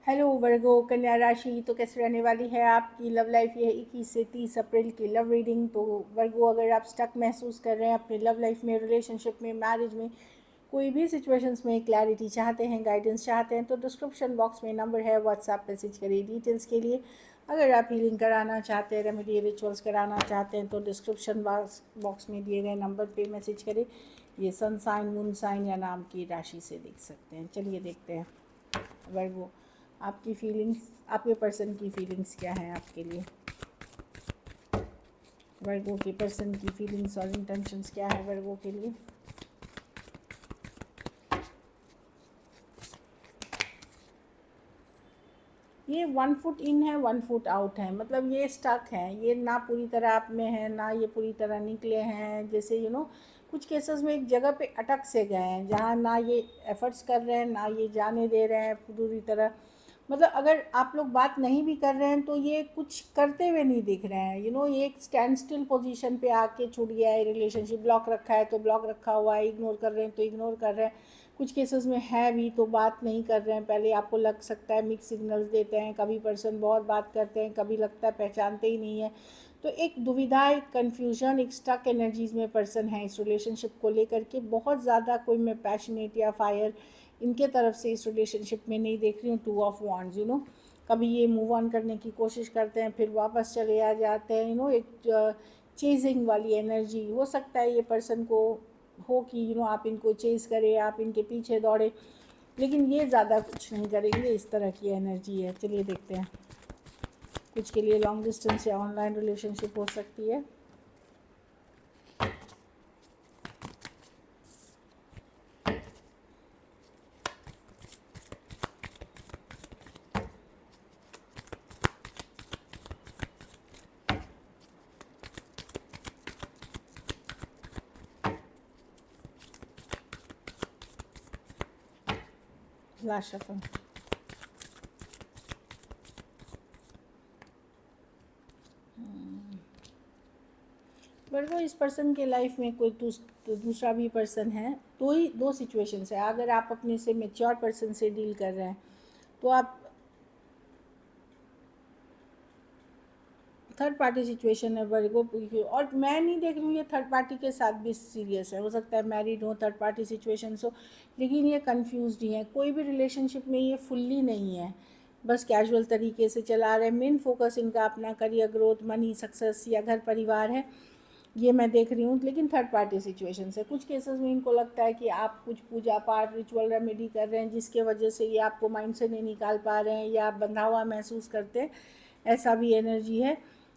Hello वर्गो कन्या राशि, तो कैसे रहने वाली है आपकी लव लाइफ ये 21 से 30 अप्रैल की लव रीडिंग। तो वर्गो, अगर आप स्टक महसूस कर रहे हैं अपने लव लाइफ में, रिलेशनशिप में, मैरिज में, कोई भी सिचुएशंस में क्लैरिटी चाहते हैं, गाइडेंस चाहते हैं, तो डिस्क्रिप्शन बॉक्स में नंबर है, व्हाट्सएप मैसेज करिए डिटेल्स के लिए। अगर आप हीलिंग कराना चाहते हैं, रेमेडी रिचुअल्स कराना चाहते हैं, तो डिस्क्रिप्शन बॉक्स में दिए गए नंबर पे मैसेज करें। ये सन साइन, मून साइन या नाम की राशि से देख सकते हैं। चलिए देखते हैं वर्गो, आपकी फीलिंग्स, आपके पर्सन की फीलिंग्स क्या हैं आपके लिए। वर्गो के पर्सन की फीलिंग्स और इंटेंशंस क्या है वर्गो के लिए। ये 1 फुट इन है, 1 फुट आउट है, मतलब ये स्टक है, ये ना पूरी तरह आप में है, ना ये पूरी तरह निकले हैं। जैसे कुछ केसेस में एक जगह पे अटक से गए हैं, जहाँ ना ये एफर्ट्स कर रहे हैं, ना ये जाने दे रहे हैं पूरी तरह। मतलब अगर आप लोग बात नहीं भी कर रहे हैं तो ये कुछ करते हुए नहीं दिख रहे हैं। ये एक स्टैंड स्टिल पोजीशन पे आके छूट गया है रिलेशनशिप। ब्लॉक रखा है तो ब्लॉक रखा हुआ है, इग्नोर कर रहे हैं तो इग्नोर कर रहे हैं। कुछ केसेस में है भी तो बात नहीं कर रहे हैं। पहले आपको लग सकता है मिक्स सिग्नल्स देते हैं, कभी पर्सन बहुत बात करते हैं, कभी लगता है पहचानते ही नहीं है। तो एक दुविधा, एक कन्फ्यूजन, एक स्टक एनर्जीज में पर्सन है इस रिलेशनशिप को लेकर के। बहुत ज़्यादा कोई मैं पैशनेट या फायर इनके तरफ से इस रिलेशनशिप में नहीं देख रही हूँ। 2 ऑफ वांड्स, कभी ये मूव ऑन करने की कोशिश करते हैं, फिर वापस चले आ जाते हैं। एक चेजिंग वाली एनर्जी हो सकता है ये पर्सन को हो कि आप इनको चेज़ करें, आप इनके पीछे दौड़े, लेकिन ये ज़्यादा कुछ नहीं करेंगे। इस तरह की एनर्जी है। चलिए देखते हैं। कुछ के लिए लॉन्ग डिस्टेंस या ऑनलाइन रिलेशनशिप हो सकती है। Last shuffle. बट वो इस पर्सन के लाइफ में कोई दूसरा भी पर्सन है। दो सिचुएशंस है। अगर आप अपने से मेच्योर पर्सन से डील कर रहे हैं तो आप थर्ड पार्टी सिचुएशन है वर्गो। और मैं नहीं देख रही हूँ ये थर्ड पार्टी के साथ भी सीरियस है। हो सकता है मैरिड हो, थर्ड पार्टी सिचुएशन हो, लेकिन ये कंफ्यूज ही है। कोई भी रिलेशनशिप में ये फुल्ली नहीं है, बस कैजुअल तरीके से चला रहे हैं। मेन फोकस इनका अपना करियर ग्रोथ, मनी, सक्सेस या घर परिवार है, ये मैं देख रही हूँ। लेकिन थर्ड पार्टी सिचुएशन है। कुछ केसेस में इनको लगता है कि आप कुछ पूजा पाठ, रिचुअल, रेमेडी कर रहे हैं, जिसके वजह से ये आपको माइंड से नहीं निकाल पा रहे हैं या आप बंधा हुआ महसूस करते हैं। ऐसा भी एनर्जी है।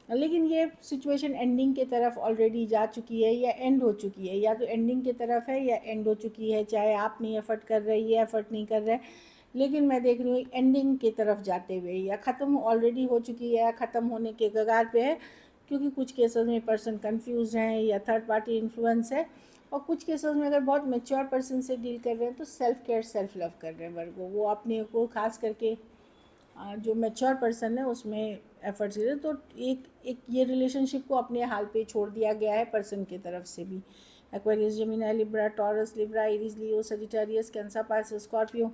लेकिन ये सिचुएशन एंडिंग के तरफ ऑलरेडी जा चुकी है या एंड हो चुकी है। या तो एंडिंग की तरफ है या एंड हो चुकी है, चाहे आप नहीं एफर्ट कर रहे, ये एफर्ट नहीं कर रहे। लेकिन मैं देख रही हूँ एंडिंग की तरफ जाते हुए, या ख़त्म ऑलरेडी हो चुकी है या ख़त्म होने के कगार पे है। क्योंकि कुछ केसेस में पर्सन कंफ्यूज हैं या थर्ड पार्टी इन्फ्लुएंस है। और कुछ केसेस में अगर बहुत मेच्योर पर्सन से डील कर रहे हैं तो सेल्फ केयर, सेल्फ लव कर रहे हैं वर्गो। वो अपने को खास करके जो मैच्योर पर्सन है उसमें एफर्ट्स दे। तो एक एक ये रिलेशनशिप को अपने हाल पे छोड़ दिया गया है पर्सन की तरफ से भी। Aquarius, Gemini, Libra, Taurus, Libra, Aries, Leo, Sagittarius, Cancer, Pisces, Scorpio,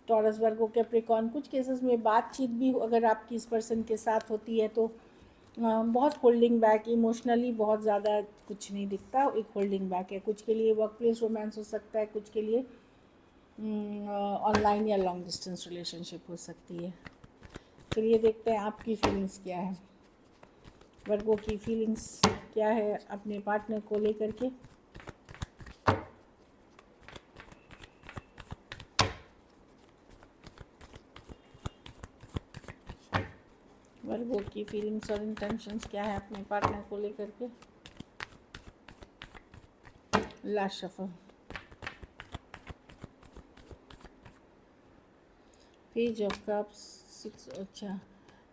Taurus, Virgo, Capricorn. कुछ केसेस में बातचीत भी अगर आपकी इस पर्सन के साथ होती है तो बहुत होल्डिंग बैक, इमोशनली बहुत ज़्यादा कुछ नहीं दिखता, एक होल्डिंग बैक है। कुछ के लिए वर्क प्लेस रोमांस हो सकता है, कुछ के लिए ऑनलाइन या लॉन्ग डिस्टेंस रिलेशनशिप हो सकती है। चलिए देखते हैं आपकी फीलिंग्स क्या है, वर्गो की फीलिंग्स क्या है अपने पार्टनर को लेकर के। वर्गो की फीलिंग्स और इंटेंशंस क्या है अपने पार्टनर को लेकर के। Last shuffle. Page of cups, 6। अच्छा,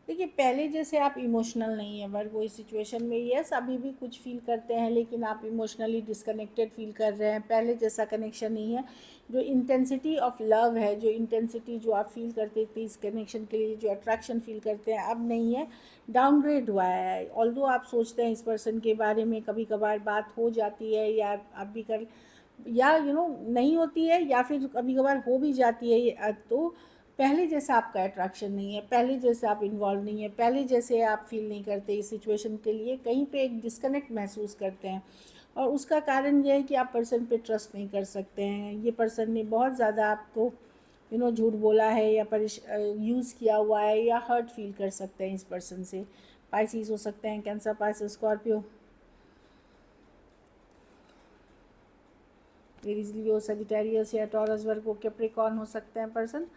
देखिए पहले जैसे आप इमोशनल नहीं है वर्गो इस सिचुएशन में। यस, अभी भी कुछ फील करते हैं, लेकिन आप इमोशनली डिस्कनेक्टेड फील कर रहे हैं। पहले जैसा कनेक्शन नहीं है। जो इंटेंसिटी ऑफ लव है, जो इंटेंसिटी जो आप फील करते थे इस कनेक्शन के लिए, जो अट्रैक्शन फील करते हैं, अब नहीं है। डाउनग्रेड हुआ है। ऑल्दो आप सोचते हैं इस पर्सन के बारे में, कभी कभार बात हो जाती है या आप भी कर, या नहीं होती है, या फिर कभी कभार हो भी जाती है। तो पहले जैसा आपका अट्रैक्शन नहीं है, पहले जैसे आप इन्वॉल्व नहीं है, पहले जैसे आप फील नहीं करते इस सिचुएशन के लिए, कहीं पे एक डिस्कनेक्ट महसूस करते हैं। और उसका कारण ये है कि आप पर्सन पे ट्रस्ट नहीं कर सकते हैं। ये पर्सन ने बहुत ज़्यादा आपको झूठ बोला है या यूज़ किया हुआ है, या हर्ट फील कर सकते हैं इस पर्सन से। पाइसिस हो सकते हैं, cancer, Pisces, Scorpio, Aries, Leo, Sagittarius या टॉरस, वर्गो, कैप्रिकॉर्न हो सकते हैं पर्सन।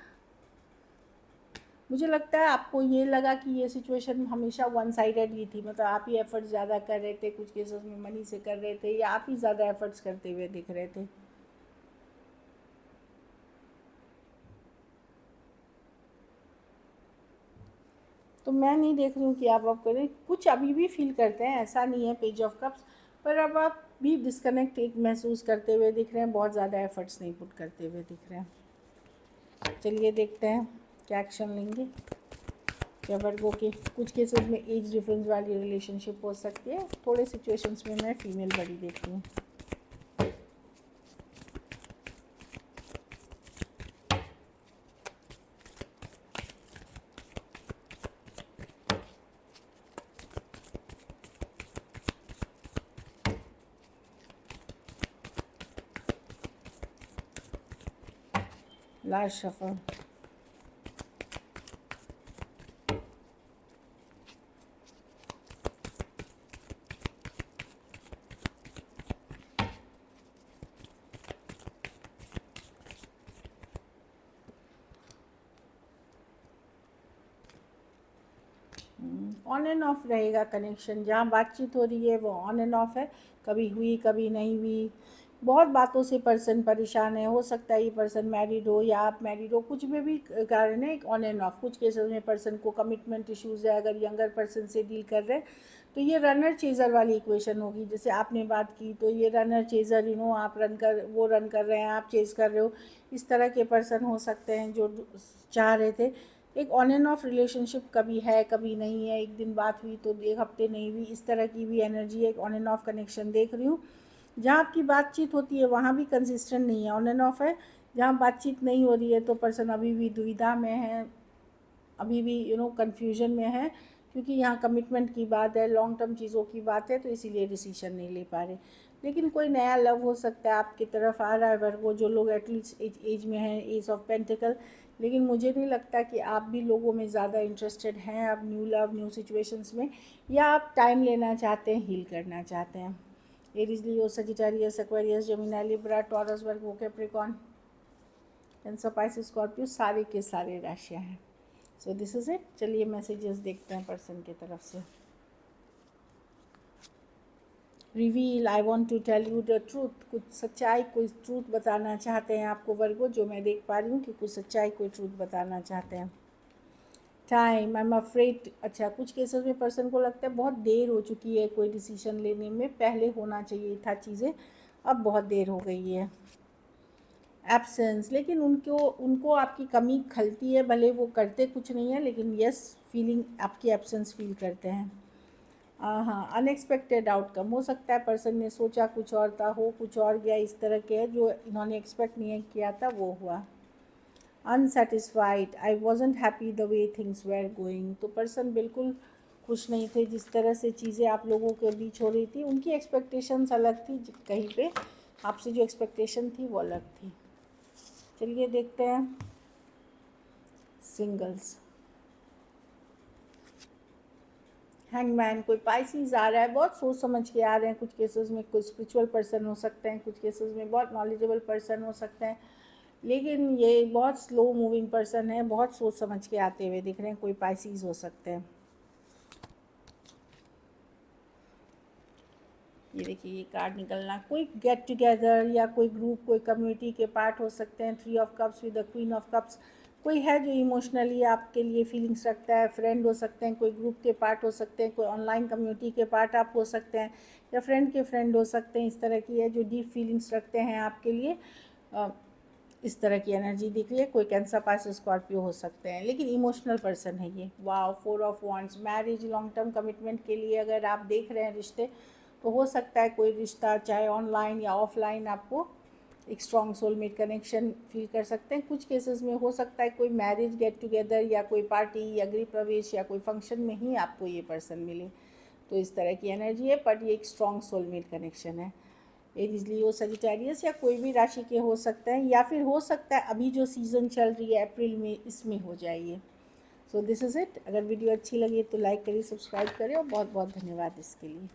मुझे लगता है आपको ये लगा कि ये सिचुएशन हमेशा वन साइडेड ही थी, मतलब आप ही एफर्ट्स ज़्यादा कर रहे थे, कुछ केसेस में मनी से कर रहे थे, या आप ही ज़्यादा एफर्ट्स करते हुए दिख रहे थे। तो मैं नहीं देख रही हूँ कि आप करें, कुछ अभी भी फील करते हैं, ऐसा नहीं है पेज ऑफ कप्स, पर अब आप भी डिस्कनेक्ट एक महसूस करते हुए दिख रहे हैं, बहुत ज़्यादा एफर्ट्स नहीं पुट करते हुए दिख रहे हैं। चलिए देखते हैं क्या एक्शन लेंगे। या वर्गो के कुछ केसेस में एज डिफरेंस वाली रिलेशनशिप हो सकती है, थोड़े सिचुएशंस में मैं फीमेल बड़ी देखती हूँ। Last shuffle. On end of रहेगा कनेक्शन, जहाँ बातचीत हो रही है वो ऑन एंड ऑफ है, कभी हुई कभी नहीं हुई। बहुत बातों से पर्सन परेशान है, हो सकता है ये पर्सन मैरिड हो या आप मैरिड हो, कुछ में भी कारण है एक ऑन एंड ऑफ। कुछ केसेस में पर्सन को कमिटमेंट इश्यूज़ है, अगर यंगर पर्सन से डील कर रहे हैं तो ये रनर चेज़र वाली इक्वेशन होगी। जैसे आपने बात की तो ये रनर चेज़र, आप रन कर, वो रन कर रहे हैं, आप चेज़ कर रहे हो, इस तरह के पर्सन हो सकते हैं जो चाह रहे थे। एक ऑन एंड ऑफ रिलेशनशिप, कभी है कभी नहीं है, एक दिन बात हुई तो एक हफ्ते नहीं हुई, इस तरह की भी एनर्जी है। एक ऑन एंड ऑफ कनेक्शन देख रही हूँ। जहाँ आपकी बातचीत होती है वहाँ भी कंसिस्टेंट नहीं है, ऑन एंड ऑफ है। जहाँ बातचीत नहीं हो रही है तो पर्सन अभी भी दुविधा में है, अभी भी कन्फ्यूजन में है, क्योंकि यहाँ कमिटमेंट की बात है, लॉन्ग टर्म चीज़ों की बात है, तो इसीलिए डिसीजन नहीं ले पा रहे। लेकिन कोई नया लव हो सकता है आपकी तरफ आ रहा है वर्गो, जो लोग एटलीस्ट एज में हैं, एज ऑफ पेंटिकल। लेकिन मुझे नहीं लगता कि आप भी लोगों में ज़्यादा इंटरेस्टेड हैं अब न्यू लव, न्यू सिचुएशंस में, या आप टाइम लेना चाहते हैं, हील करना चाहते हैं। Aries, Leo, Sagittarius, Aquarius, Gemini, Libra, Taurus, Virgo, Capricorn, Cancer, Pisces, Scorpio, सारे के सारे राशियाँ हैं। So this is it. चलिए मैसेजेस देखते हैं पर्सन की तरफ से। Reveal, I want to tell you the truth, कुछ सच्चाई, कोई ट्रूथ बताना चाहते हैं आपको वर्गो, जो मैं देख पा रही हूँ कि कुछ सच्चाई, कोई ट्रूथ बताना चाहते हैं। टाइम, आई एम अफ्रेड, अच्छा कुछ केसेस में पर्सन को लगता है बहुत देर हो चुकी है कोई डिसीजन लेने में, पहले होना चाहिए था चीज़ें, अब बहुत देर हो गई है। एब्सेंस, लेकिन उनको उनको आपकी कमी खलती है, भले वो करते कुछ नहीं है, लेकिन यस फीलिंग आपकी एब्सेंस फील करते हैं। हाँ, अनएक्सपेक्टेड आउटकम हो सकता है, पर्सन ने सोचा कुछ और था, हो कुछ और गया, इस तरह के है जो इन्होंने एक्सपेक्ट नहीं किया था वो हुआ। Unsatisfied, I wasn't happy the way things were going, तो पर्सन बिल्कुल खुश नहीं थे जिस तरह से चीज़ें आप लोगों के बीच हो रही थी। उनकी एक्सपेक्टेशंस अलग थी, कहीं पे आपसे जो एक्सपेक्टेशन थी वो अलग थी। चलिए देखते हैं सिंगल्स। हैंगमैन, कोई पाइसिस आ रहा है, बहुत सोच समझ के आ रहे हैं। कुछ केसेस में कोई स्पिरिचुअल पर्सन हो सकते हैं, कुछ केसेस में बहुत नॉलेजेबल पर्सन हो सकते हैं, लेकिन ये बहुत स्लो मूविंग पर्सन है, बहुत सोच समझ के आते हुए दिख रहे हैं। कोई पाइसिस हो सकते हैं। ये देखिए ये कार्ड निकलना, कोई गेट टुगेदर या कोई ग्रुप, कोई कम्युनिटी के पार्ट हो सकते हैं। 3 of cups with the queen of cups, कोई है जो इमोशनली आपके लिए फीलिंग्स रखता है, फ्रेंड हो सकते हैं, कोई ग्रुप के पार्ट हो सकते हैं, कोई ऑनलाइन कम्युनिटी के पार्ट आप हो सकते हैं, या फ्रेंड के फ्रेंड हो सकते हैं। इस तरह की है जो डीप फीलिंग्स रखते हैं आपके लिए, इस तरह की एनर्जी दिख रही है। कोई कैंसर, पाइसिस, स्कॉर्पियो हो सकते हैं, लेकिन इमोशनल पर्सन है ये। Wow, 4 of wands, marriage, long term commitment के लिए अगर आप देख रहे हैं रिश्ते, तो हो सकता है कोई रिश्ता चाहे ऑनलाइन या ऑफलाइन आपको एक स्ट्रॉन्ग सोलमेट कनेक्शन फील कर सकते हैं। कुछ केसेस में हो सकता है कोई मैरिज गेट टुगेदर या कोई पार्टी या गृह प्रवेश या कोई फंक्शन में ही आपको ये पर्सन मिले, तो इस तरह की एनर्जी है, बट ये एक स्ट्रॉन्ग सोलमेट कनेक्शन है। एरीज, लियो, सजिटेरियस या कोई भी राशि के हो सकते हैं, या फिर हो सकता है अभी जो सीज़न चल रही है अप्रैल में, इसमें हो जाइए। सो दिस इज़ इट। अगर वीडियो अच्छी लगी तो लाइक करिए, सब्सक्राइब करें, और बहुत बहुत धन्यवाद इसके लिए।